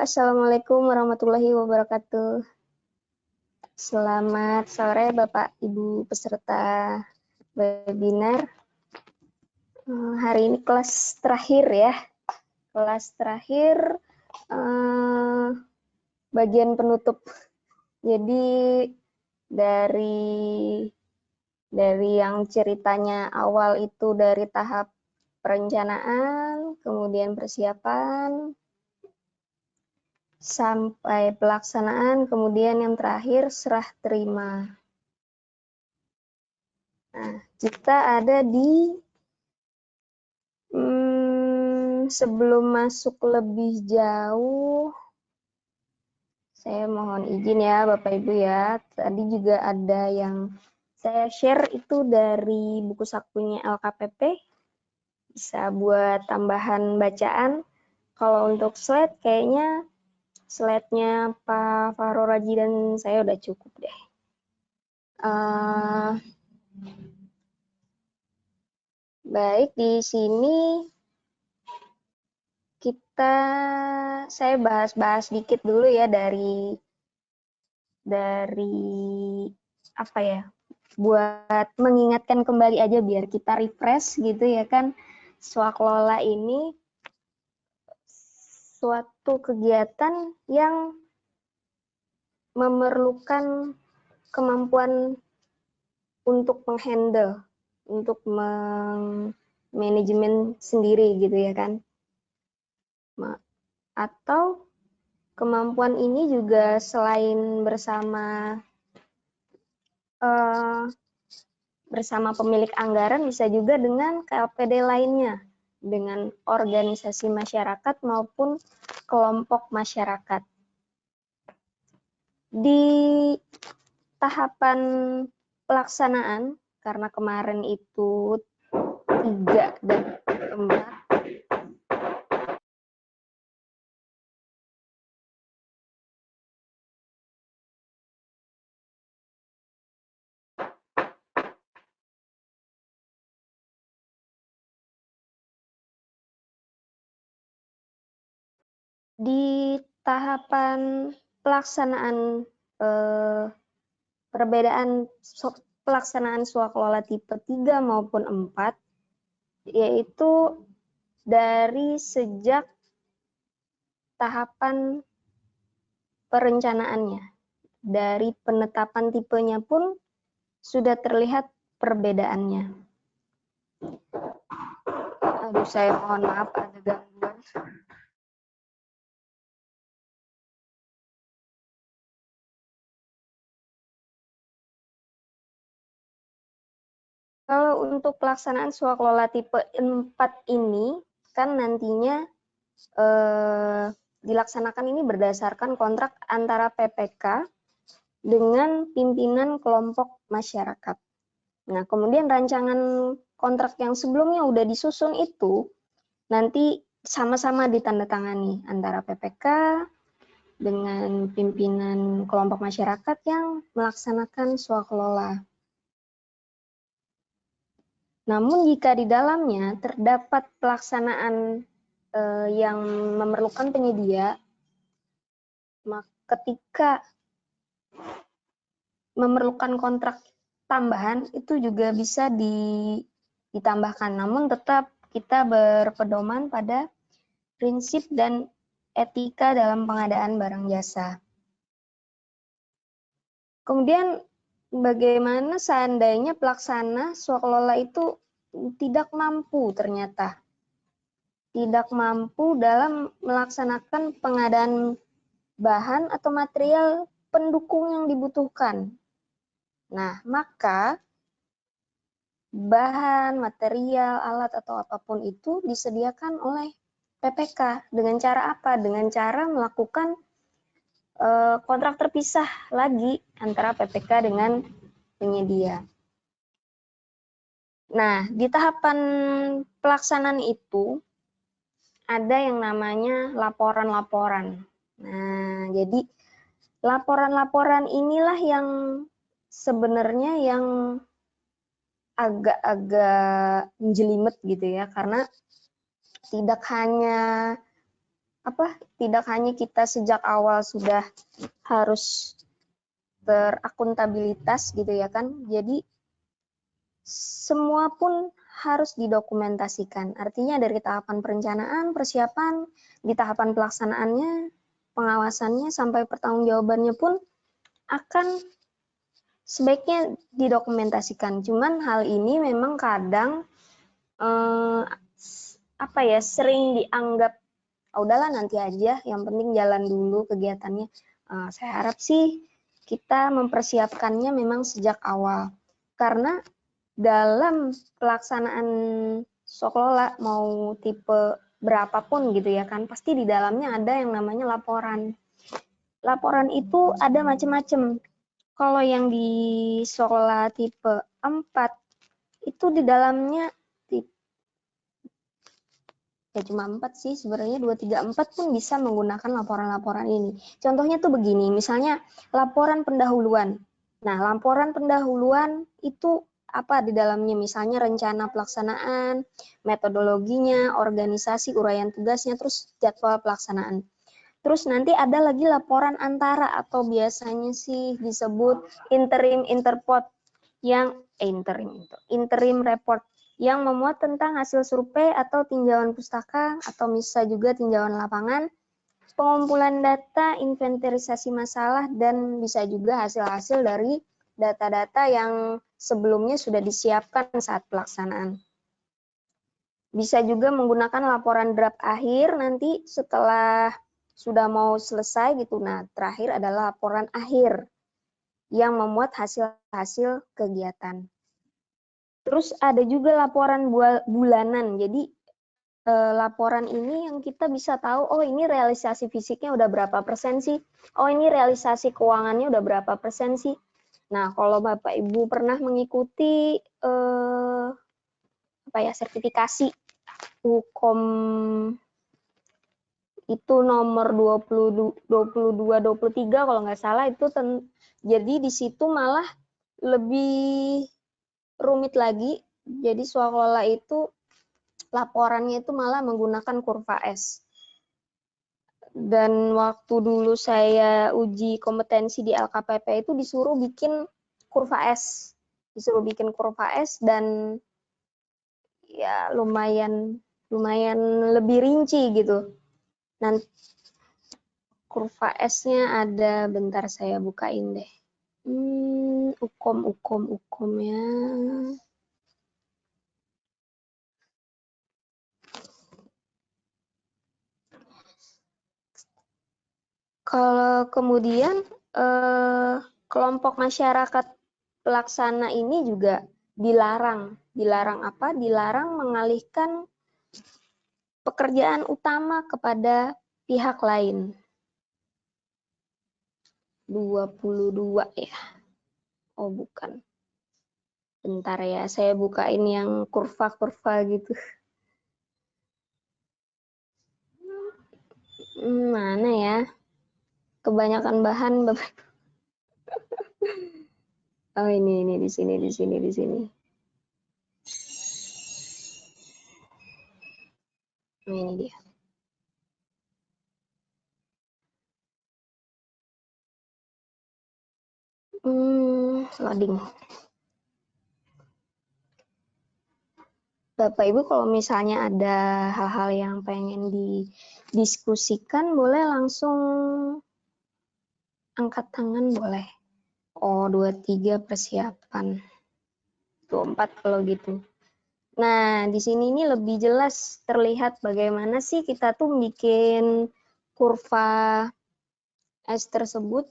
Assalamualaikum warahmatullahi wabarakatuh. Selamat sore Bapak Ibu peserta webinar. Hari ini kelas terakhir ya. Kelas terakhir bagian penutup. Jadi dari yang ceritanya awal itu dari tahap perencanaan, kemudian persiapan, sampai pelaksanaan, kemudian yang terakhir serah terima. Nah, kita ada di sebelum masuk lebih jauh, saya mohon izin ya Bapak Ibu ya. Tadi juga ada yang saya share itu dari buku sakunya LKPP, bisa buat tambahan bacaan. Kalau untuk slide kayaknya slide-nya Pak Fahro Raji dan saya udah cukup deh. Baik, di sini saya bahas-bahas dikit dulu ya dari apa ya, buat mengingatkan kembali aja biar kita refresh gitu ya kan. Swaklola ini suatu kegiatan yang memerlukan kemampuan untuk menghandle, untuk manajemen sendiri gitu ya kan. Atau kemampuan ini juga selain bersama pemilik anggaran, bisa juga dengan KLPD lainnya, dengan organisasi masyarakat maupun kelompok masyarakat. Di tahapan pelaksanaan, karena kemarin itu 3 dan 4, di tahapan pelaksanaan perbedaan pelaksanaan swaklola tipe 3 maupun 4, yaitu dari sejak tahapan perencanaannya. Dari penetapan tipenya pun sudah terlihat perbedaannya. Aduh, saya mohon maaf ada gangguan. Kalau untuk pelaksanaan swaklola tipe 4 ini, kan nantinya dilaksanakan ini berdasarkan kontrak antara PPK dengan pimpinan kelompok masyarakat. Nah, kemudian rancangan kontrak yang sebelumnya udah disusun itu, nanti sama-sama ditandatangani antara PPK dengan pimpinan kelompok masyarakat yang melaksanakan swaklola. Namun jika di dalamnya terdapat pelaksanaan yang memerlukan penyedia, maka ketika memerlukan kontrak tambahan itu juga bisa ditambahkan. Namun tetap kita berpedoman pada prinsip dan etika dalam pengadaan barang jasa. Kemudian bagaimana seandainya pelaksana swaklola itu tidak mampu ternyata. Tidak mampu dalam melaksanakan pengadaan bahan atau material pendukung yang dibutuhkan. Nah, maka bahan, material, alat, atau apapun itu disediakan oleh PPK. Dengan cara apa? Dengan cara melakukan kontrak terpisah lagi antara PPK dengan penyedia. Nah, di tahapan pelaksanaan itu ada yang namanya laporan-laporan. Nah, jadi laporan-laporan inilah yang sebenarnya yang agak-agak menjelimet gitu ya, karena tidak hanya tidak hanya kita sejak awal sudah harus terakuntabilitas gitu ya kan. Jadi semua pun harus didokumentasikan. Artinya dari tahapan perencanaan, persiapan, di tahapan pelaksanaannya, pengawasannya, sampai pertanggungjawabannya pun akan sebaiknya didokumentasikan. Cuman hal ini memang kadang sering dianggap udahlah nanti aja, yang penting jalan dulu kegiatannya. Saya harap sih kita mempersiapkannya memang sejak awal. Karena dalam pelaksanaan Soklola mau tipe berapapun gitu ya kan, pasti di dalamnya ada yang namanya laporan. Laporan itu ada macam-macam. Kalau yang di Soklola tipe 4 itu di dalamnya ya cuma 4 sih sebenarnya, 2, 3, 4 pun bisa menggunakan laporan-laporan ini. Contohnya tuh begini, misalnya laporan pendahuluan. Nah, laporan pendahuluan itu apa di dalamnya? Misalnya rencana pelaksanaan, metodologinya, organisasi, uraian tugasnya, terus jadwal pelaksanaan. Terus nanti ada lagi laporan antara atau biasanya sih disebut interim interpot yang interim report yang memuat tentang hasil survei atau tinjauan pustaka atau bisa juga tinjauan lapangan, pengumpulan data, inventarisasi masalah, dan bisa juga hasil-hasil dari data-data yang sebelumnya sudah disiapkan saat pelaksanaan. Bisa juga menggunakan laporan draft akhir nanti setelah sudah mau selesai gitu. Nah, terakhir adalah laporan akhir yang memuat hasil-hasil kegiatan. Terus ada juga laporan bulanan. Jadi laporan ini yang kita bisa tahu, oh ini realisasi fisiknya udah berapa persen sih? Oh ini realisasi keuangannya udah berapa persen sih? Nah, kalau Bapak Ibu pernah mengikuti sertifikasi Hukum itu nomor 22-23 kalau nggak salah itu jadi di situ malah lebih rumit lagi. Jadi swaklola itu laporannya itu malah menggunakan kurva S. Dan waktu dulu saya uji kompetensi di LKPP itu disuruh bikin kurva S. Disuruh bikin kurva S dan ya lumayan lebih rinci gitu. Nanti kurva S-nya ada, bentar saya bukain deh. Ukom ya. Kalau kemudian kelompok masyarakat pelaksana ini juga dilarang. Dilarang apa? Dilarang mengalihkan pekerjaan utama kepada pihak lain. 22 ya. Oh, bukan. Bentar ya, saya bukain yang kurva-kurva gitu. Mana ya? Kebanyakan bahan, Bapak. Oh, ini di sini. Nah, ini dia. Loading. Bapak Ibu kalau misalnya ada hal-hal yang pengen didiskusikan, boleh langsung angkat tangan boleh. Oh, 23 persiapan. 24 kalau gitu. Nah, di sini ini lebih jelas terlihat bagaimana sih kita tuh bikin kurva S tersebut.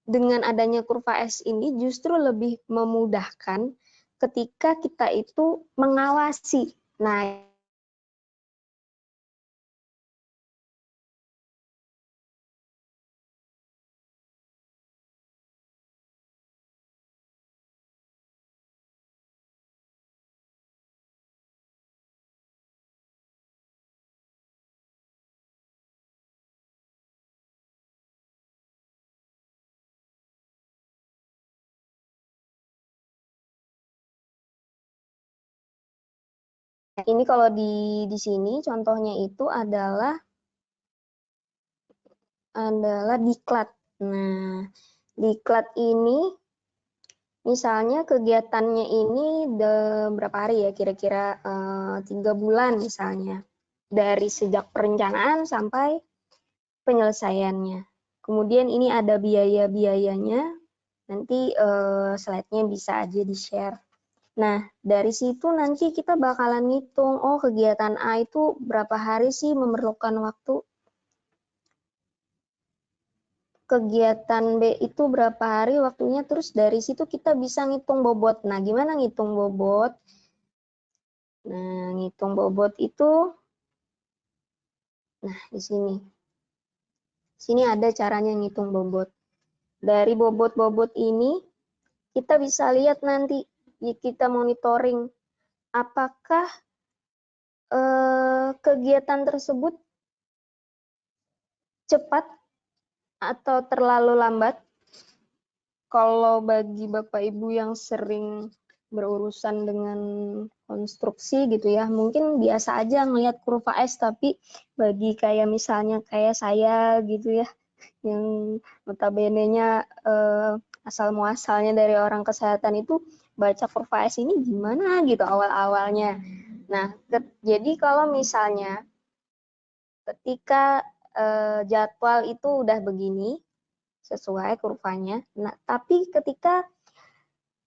Dengan adanya kurva S ini justru lebih memudahkan ketika kita itu mengawasi. Nah, ini kalau di sini contohnya itu adalah adalah diklat. Nah, diklat ini misalnya kegiatannya ini berapa hari ya, kira-kira 3 bulan misalnya. Dari sejak perencanaan sampai penyelesaiannya. Kemudian ini ada biaya-biayanya, nanti slide-nya bisa aja di-share. Nah, dari situ nanti kita bakalan ngitung, oh kegiatan A itu berapa hari sih memerlukan waktu, kegiatan B itu berapa hari waktunya, terus dari situ kita bisa ngitung bobot. Nah, gimana ngitung bobot? Nah, ngitung bobot itu, nah di sini. Sini ada caranya ngitung bobot. Dari bobot-bobot ini, kita bisa lihat nanti, kita monitoring, apakah kegiatan tersebut cepat atau terlalu lambat. Kalau bagi Bapak Ibu yang sering berurusan dengan konstruksi gitu ya, mungkin biasa aja ngelihat kurva S, tapi bagi kayak misalnya kayak saya gitu ya, yang notabene-nya asal muasalnya dari orang kesehatan itu, baca kurva S ini gimana gitu awal-awalnya. Nah, jadi kalau misalnya ketika jadwal itu udah begini, sesuai kurvanya. Nah, tapi ketika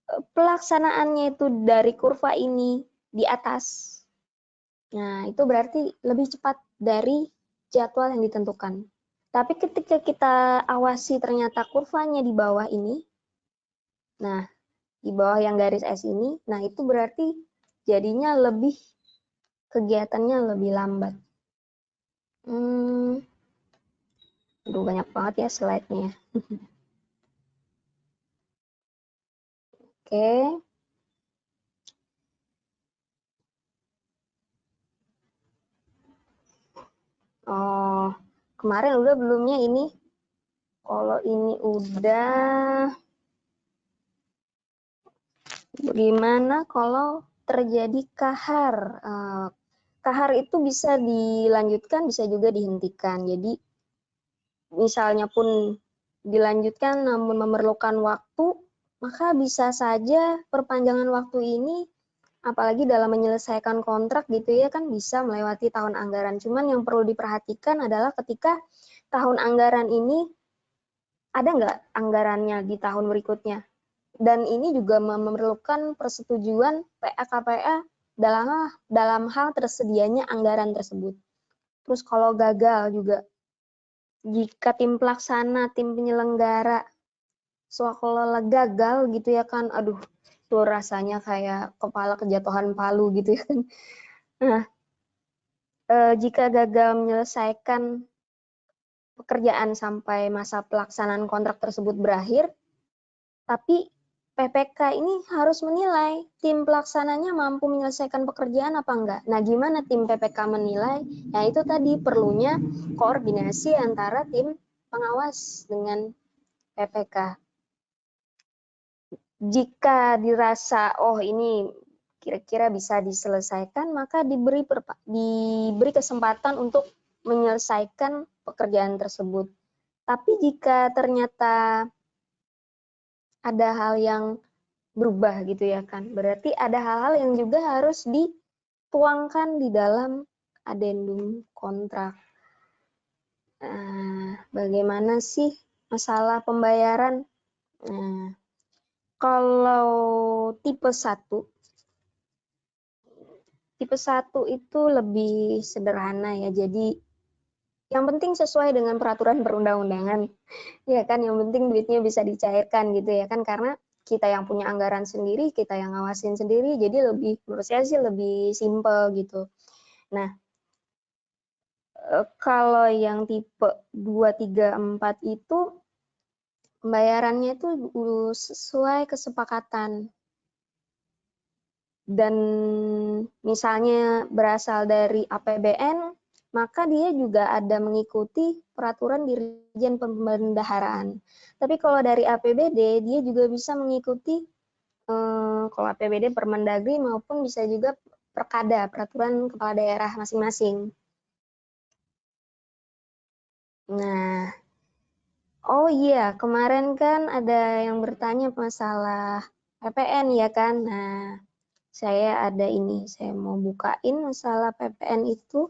pelaksanaannya itu dari kurva ini di atas, nah itu berarti lebih cepat dari jadwal yang ditentukan. Tapi ketika kita awasi ternyata kurvanya di bawah ini, nah di bawah yang garis S ini, nah itu berarti jadinya lebih, kegiatannya lebih lambat. Aduh, banyak banget ya slide-nya. Oke. Oh, kemarin udah belumnya ini? Kalau ini udah, bagaimana kalau terjadi kahar? Kahar itu bisa dilanjutkan, bisa juga dihentikan. Jadi misalnya pun dilanjutkan namun memerlukan waktu, maka bisa saja perpanjangan waktu ini, apalagi dalam menyelesaikan kontrak gitu ya, kan bisa melewati tahun anggaran. Cuman yang perlu diperhatikan adalah ketika tahun anggaran ini ada nggak anggarannya di tahun berikutnya. Dan ini juga memerlukan persetujuan PA-KPA dalam hal tersedianya anggaran tersebut. Terus kalau gagal juga, jika tim pelaksana, tim penyelenggara, seolah-olah gagal gitu ya kan, aduh, tuh rasanya kayak kepala kejatuhan palu gitu ya kan. Nah, jika gagal menyelesaikan pekerjaan sampai masa pelaksanaan kontrak tersebut berakhir, tapi PPK ini harus menilai tim pelaksananya mampu menyelesaikan pekerjaan apa enggak. Nah, gimana tim PPK menilai? Nah, itu tadi perlunya koordinasi antara tim pengawas dengan PPK. Jika dirasa, oh ini kira-kira bisa diselesaikan, maka diberi kesempatan untuk menyelesaikan pekerjaan tersebut. Tapi jika ternyata ada hal yang berubah gitu ya kan, berarti ada hal-hal yang juga harus dituangkan di dalam adendum kontrak. Bagaimana sih masalah pembayaran? Kalau tipe 1 itu lebih sederhana ya, jadi yang penting sesuai dengan peraturan perundang-undangan, ya kan, yang penting duitnya bisa dicairkan gitu ya kan, karena kita yang punya anggaran sendiri, kita yang ngawasin sendiri, jadi lebih, menurut saya sih lebih simpel gitu. Nah, kalau yang tipe 2, 3, 4 itu pembayarannya itu sesuai kesepakatan. Dan misalnya berasal dari APBN, maka dia juga ada mengikuti peraturan Dirjen Pembendaharaan. Tapi kalau dari APBD, dia juga bisa mengikuti kalau APBD Permendagri maupun bisa juga Perkada, peraturan kepala daerah masing-masing. Nah, Oh iya, kemarin kan ada yang bertanya masalah PPN ya kan. Nah, saya ada ini, saya mau bukain masalah PPN itu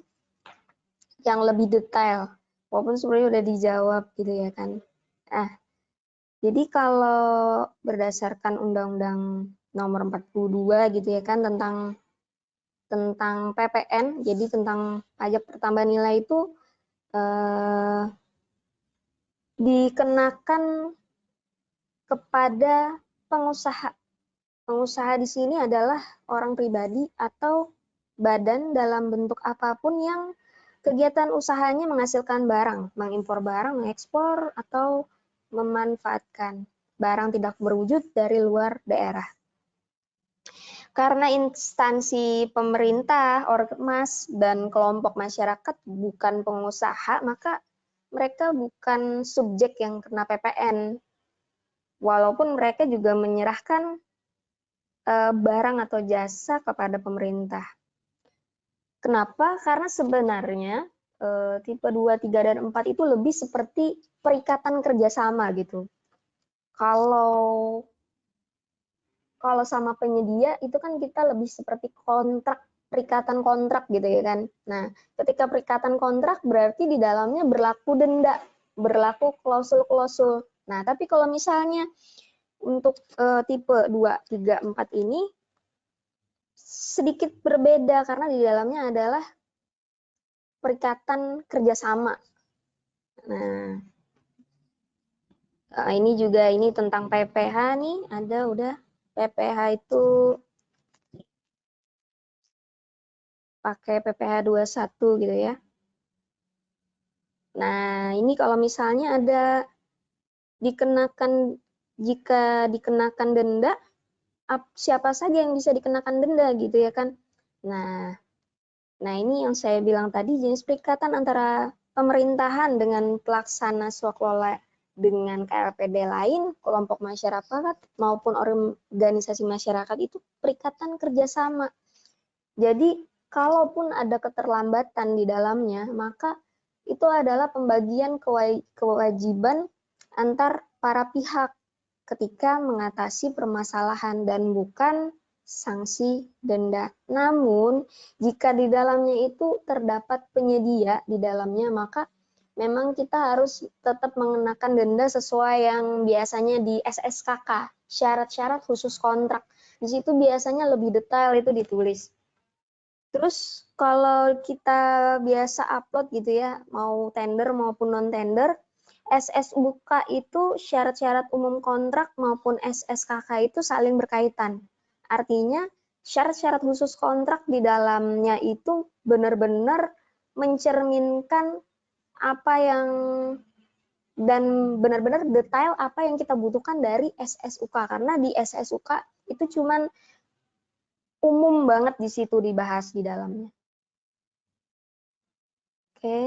yang lebih detail. Walaupun sebenarnya udah dijawab gitu ya kan. Nah, jadi kalau berdasarkan Undang-Undang Nomor 42 gitu ya kan tentang PPN, jadi tentang pajak pertambahan nilai itu eh, dikenakan kepada pengusaha. Pengusaha di sini adalah orang pribadi atau badan dalam bentuk apapun yang kegiatan usahanya menghasilkan barang, mengimpor barang, mengekspor, atau memanfaatkan barang tidak berwujud dari luar daerah. Karena instansi pemerintah, ormas, dan kelompok masyarakat bukan pengusaha, maka mereka bukan subjek yang kena PPN. Walaupun mereka juga menyerahkan barang atau jasa kepada pemerintah. Kenapa? Karena sebenarnya tipe 2, 3, dan 4 itu lebih seperti perikatan kerjasama gitu. Kalau sama penyedia itu kan kita lebih seperti kontrak, perikatan kontrak gitu ya kan. Nah, ketika perikatan kontrak berarti di dalamnya berlaku denda, berlaku klausul-klausul. Nah, tapi kalau misalnya untuk tipe 2, 3, 4 ini sedikit berbeda karena di dalamnya adalah perikatan kerjasama. Nah, ini juga ini tentang PPh nih, ada udah PPh itu pakai PPh 21 gitu ya. Nah, ini kalau misalnya ada dikenakan, jika dikenakan denda, siapa saja yang bisa dikenakan denda gitu ya kan. Nah ini yang saya bilang tadi, jenis perikatan antara pemerintahan dengan pelaksana swaklola dengan KLPD lain, kelompok masyarakat maupun organisasi masyarakat itu perikatan kerjasama. Jadi kalaupun ada keterlambatan di dalamnya, maka itu adalah pembagian kewajiban antar para pihak ketika mengatasi permasalahan dan bukan sanksi denda. Namun, jika di dalamnya itu terdapat penyedia di dalamnya, maka memang kita harus tetap mengenakan denda sesuai yang biasanya di SSKK, syarat-syarat khusus kontrak. Di situ biasanya lebih detail itu ditulis. Terus kalau kita biasa upload gitu ya, mau tender maupun non-tender, SSUK itu syarat-syarat umum kontrak maupun SSKK itu saling berkaitan. Artinya syarat-syarat khusus kontrak di dalamnya itu benar-benar mencerminkan apa yang dan benar-benar detail apa yang kita butuhkan dari SSUK, karena di SSUK itu cuman umum banget di situ dibahas di dalamnya. Oke.